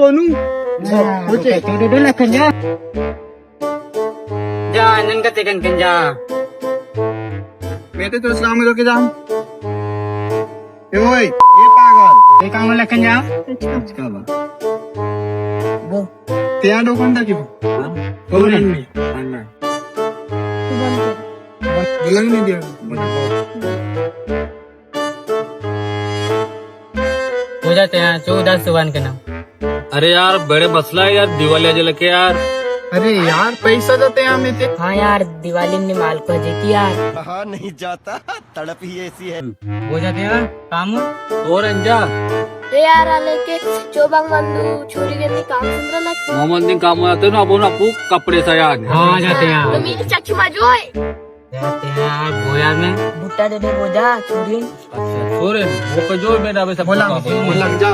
Bonu Oke, dulu lah kerja. Jangan katakan kerja. मैं तो इस्लाम में जाम ओए ये पागल ये काम वाला kerja. क्या बात त्या लोकांना की बोलन नहीं बोलन नहीं दिया हो जाते हैं 14 सुबह के नाम। अरे यार बड़े मसला है यार, दिवाली आज लगे यार। अरे यार पैसा देते हैं हमें ते हाँ यार दिवाली में माल को जी यार कहा नहीं जाता तड़प ही ऐसी है। हो जाते हैं काम। और अंजा ते यार आले के चोबांग बंधू छोरी के काम सुंदर लगते मोहम्मद दिन काम आते ना अपन आपको कपड़े से यार। हाँ जाते हैं तो मेरी चाची मजोए जाते हैं यार भोयार में। भुट्टा दे दे बोझा छुरी अच्छा सोरे वो पे जो मेरा वैसा बोला बोला जा